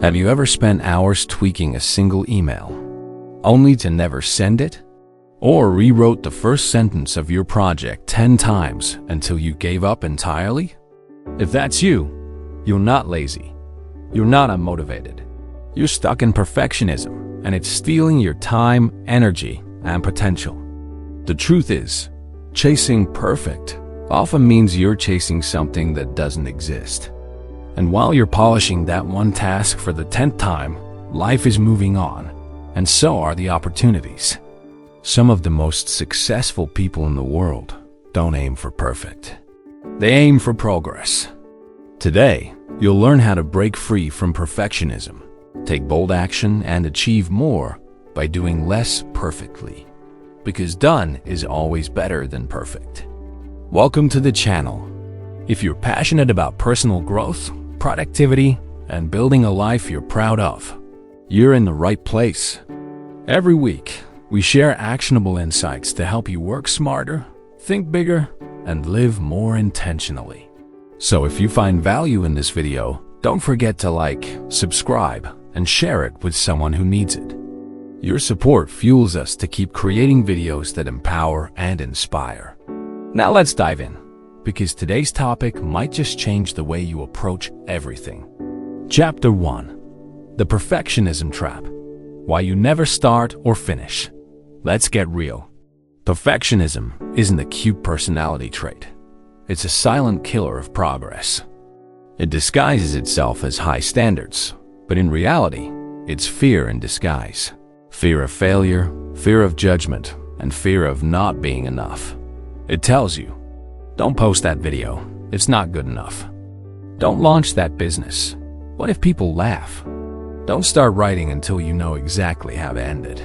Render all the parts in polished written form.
Have you ever spent hours tweaking a single email, only to never send it? Or rewrote the first sentence of your project 10 times until you gave up entirely? If that's you, you're not lazy. You're not unmotivated. You're stuck in perfectionism, and it's stealing your time, energy, and potential. The truth is, chasing perfect often means you're chasing something that doesn't exist. And while you're polishing that one task for the 10th time, life is moving on, and so are the opportunities. Some of the most successful people in the world don't aim for perfect. They aim for progress. Today, you'll learn how to break free from perfectionism, take bold action, and achieve more by doing less perfectly. Because done is always better than perfect. Welcome to the channel. If you're passionate about personal growth, productivity, and building a life you're proud of, you're in the right place. Every week, we share actionable insights to help you work smarter, think bigger, and live more intentionally. So if you find value in this video, don't forget to like, subscribe, and share it with someone who needs it. Your support fuels us to keep creating videos that empower and inspire. Now let's dive in, because today's topic might just change the way you approach everything. Chapter 1. The Perfectionism Trap. Why you never start or finish. Let's get real. Perfectionism isn't a cute personality trait. It's a silent killer of progress. It disguises itself as high standards, but in reality, it's fear in disguise. Fear of failure, fear of judgment, and fear of not being enough. It tells you, don't post that video, it's not good enough. Don't launch that business. What if people laugh? Don't start writing until you know exactly how to end it.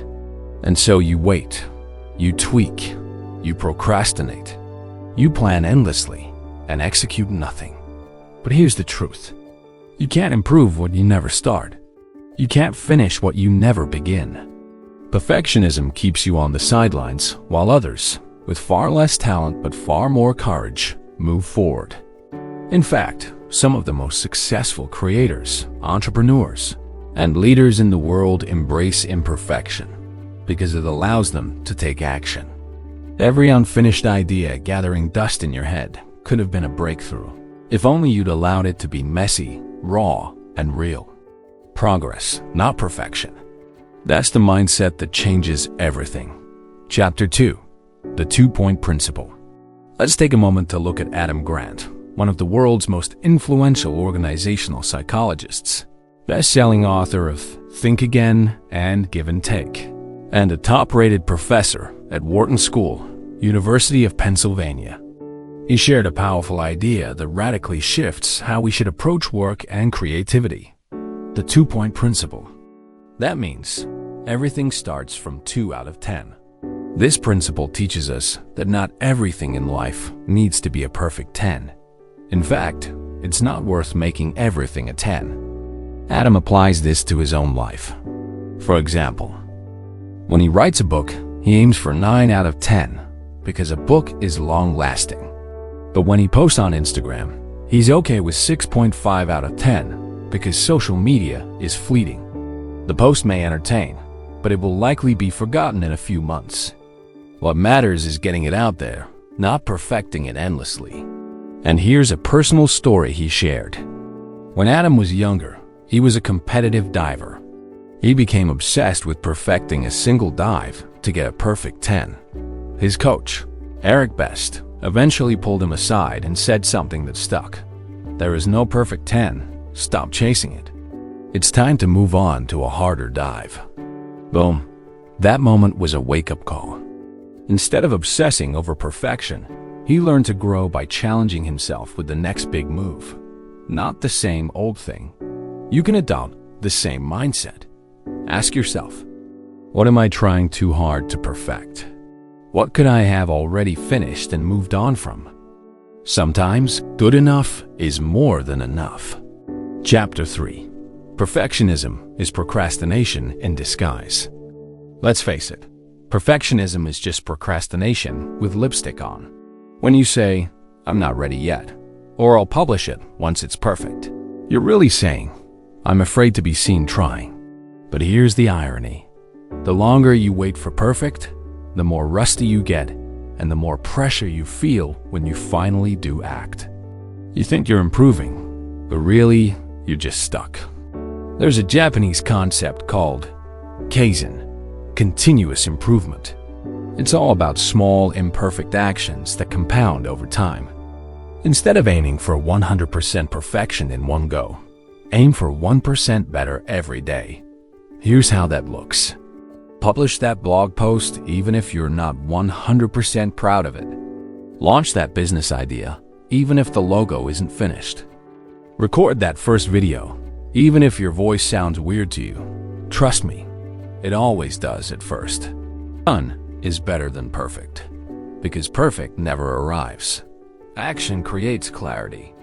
And so you wait, you tweak, you procrastinate, you plan endlessly, and execute nothing. But here's the truth. You can't improve what you never start. You can't finish what you never begin. Perfectionism keeps you on the sidelines, while others, with far less talent but far more courage, move forward. In fact, some of the most successful creators, entrepreneurs, and leaders in the world embrace imperfection because it allows them to take action. Every unfinished idea gathering dust in your head could have been a breakthrough, if only you'd allowed it to be messy, raw, and real. Progress, not perfection. That's the mindset that changes everything. Chapter 2. The 2-point principle. Let's take a moment to look at Adam Grant, one of the world's most influential organizational psychologists, best-selling author of Think Again and Give and Take, and a top-rated professor at Wharton School, University of Pennsylvania. He shared a powerful idea that radically shifts how we should approach work and creativity. The 2-point principle. That means everything starts from 2 out of 10. This principle teaches us that not everything in life needs to be a perfect 10. In fact, it's not worth making everything a 10. Adam applies this to his own life. For example, when he writes a book, he aims for 9 out of 10 because a book is long-lasting. But when he posts on Instagram, he's okay with 6.5 out of 10 because social media is fleeting. The post may entertain, but it will likely be forgotten in a few months. What matters is getting it out there, not perfecting it endlessly. And here's a personal story he shared. When Adam was younger, he was a competitive diver. He became obsessed with perfecting a single dive to get a perfect 10. His coach, Eric Best, eventually pulled him aside and said something that stuck. There is no perfect 10. Stop chasing it. It's time to move on to a harder dive. Boom. That moment was a wake-up call. Instead of obsessing over perfection, he learned to grow by challenging himself with the next big move. Not the same old thing. You can adopt the same mindset. Ask yourself, what am I trying too hard to perfect? What could I have already finished and moved on from? Sometimes, good enough is more than enough. Chapter 3. Perfectionism is procrastination in disguise. Let's face it, perfectionism is just procrastination with lipstick on. When you say, I'm not ready yet, or I'll publish it once it's perfect, you're really saying, I'm afraid to be seen trying. But here's the irony. The longer you wait for perfect, the more rusty you get, and the more pressure you feel when you finally do act. You think you're improving, but really, you're just stuck. There's a Japanese concept called kaizen, continuous improvement. It's all about small, imperfect actions that compound over time. Instead of aiming for 100% perfection in one go, aim for 1% better every day. Here's how that looks. Publish that blog post even if you're not 100% proud of it. Launch that business idea even if the logo isn't finished. Record that first video even if your voice sounds weird to you. Trust me, it always does at first. Done is better than perfect, because perfect never arrives. Action creates clarity.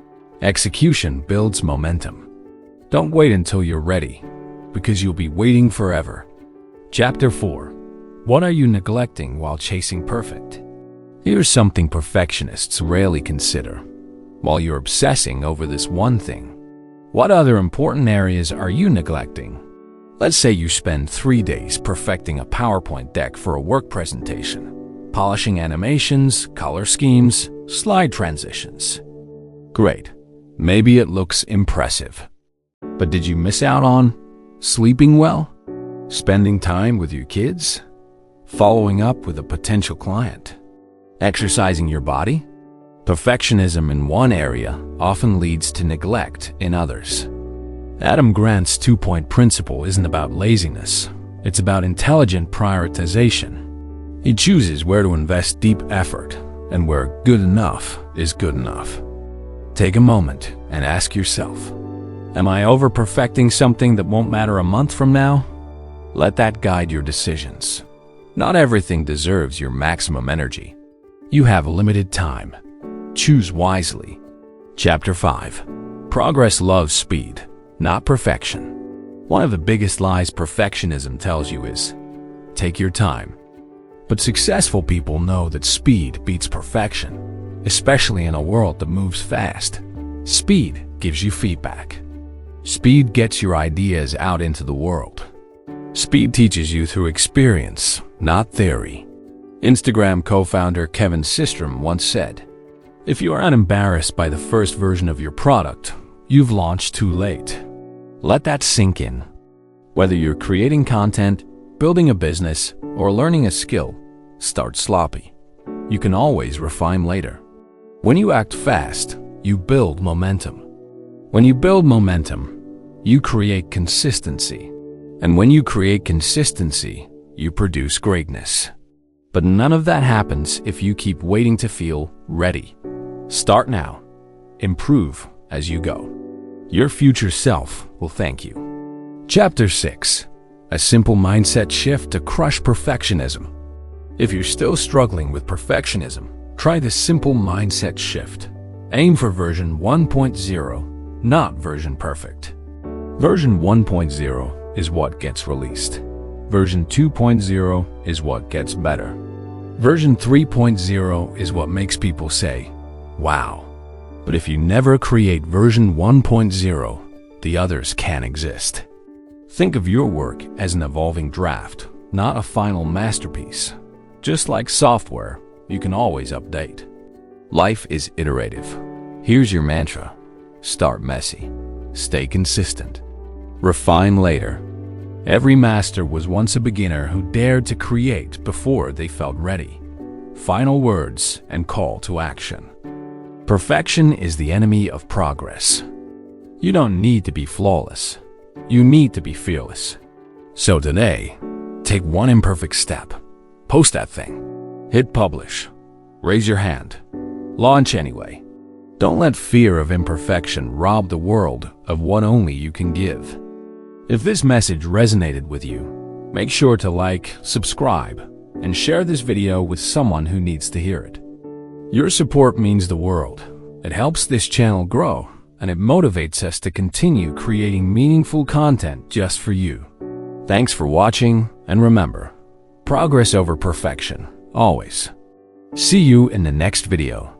Execution builds momentum. Don't wait until you're ready, because you'll be waiting forever. Chapter 4. What are you neglecting while chasing perfect? Here's something perfectionists rarely consider. While you're obsessing over this one thing, what other important areas are you neglecting? Let's say you spend 3 days perfecting a PowerPoint deck for a work presentation, polishing animations, color schemes, slide transitions. Great. Maybe it looks impressive. But did you miss out on sleeping well? Spending time with your kids? Following up with a potential client? Exercising your body? Perfectionism in one area often leads to neglect in others. Adam Grant's 2-point principle isn't about laziness. It's about intelligent prioritization. He chooses where to invest deep effort and where good enough is good enough. Take a moment and ask yourself, am I over-perfecting something that won't matter a month from now? Let that guide your decisions. Not everything deserves your maximum energy. You have limited time. Choose wisely. Chapter 5. Progress loves speed, not perfection. One of the biggest lies perfectionism tells you is, take your time. But successful people know that speed beats perfection, especially in a world that moves fast. Speed gives you feedback. Speed gets your ideas out into the world. Speed teaches you through experience, not theory. Instagram co-founder Kevin Systrom once said, if you are unembarrassed by the first version of your product, you've launched too late. Let that sink in. Whether you're creating content, building a business, or learning a skill, start sloppy. You can always refine later. When you act fast, you build momentum. When you build momentum, you create consistency. And when you create consistency, you produce greatness. But none of that happens if you keep waiting to feel ready. Start now. Improve as you go. Your future self will thank you. Chapter 6. A simple mindset shift to crush perfectionism. If you're still struggling with perfectionism, try this simple mindset shift. Aim for version 1.0, not version perfect. Version 1.0 is what gets released. Version 2.0 is what gets better. Version 3.0 is what makes people say, wow. But if you never create version 1.0, the others can't exist. Think of your work as an evolving draft, not a final masterpiece. Just like software, you can always update. Life is iterative. Here's your mantra. Start messy. Stay consistent. Refine later. Every master was once a beginner who dared to create before they felt ready. Final words and call to action. Perfection is the enemy of progress. You don't need to be flawless. You need to be fearless. So today, take one imperfect step. Post that thing. Hit publish. Raise your hand. Launch anyway. Don't let fear of imperfection rob the world of what only you can give. If this message resonated with you, make sure to like, subscribe, and share this video with someone who needs to hear it. Your support means the world. It helps this channel grow, and it motivates us to continue creating meaningful content just for you. Thanks for watching, and remember, progress over perfection, always. See you in the next video.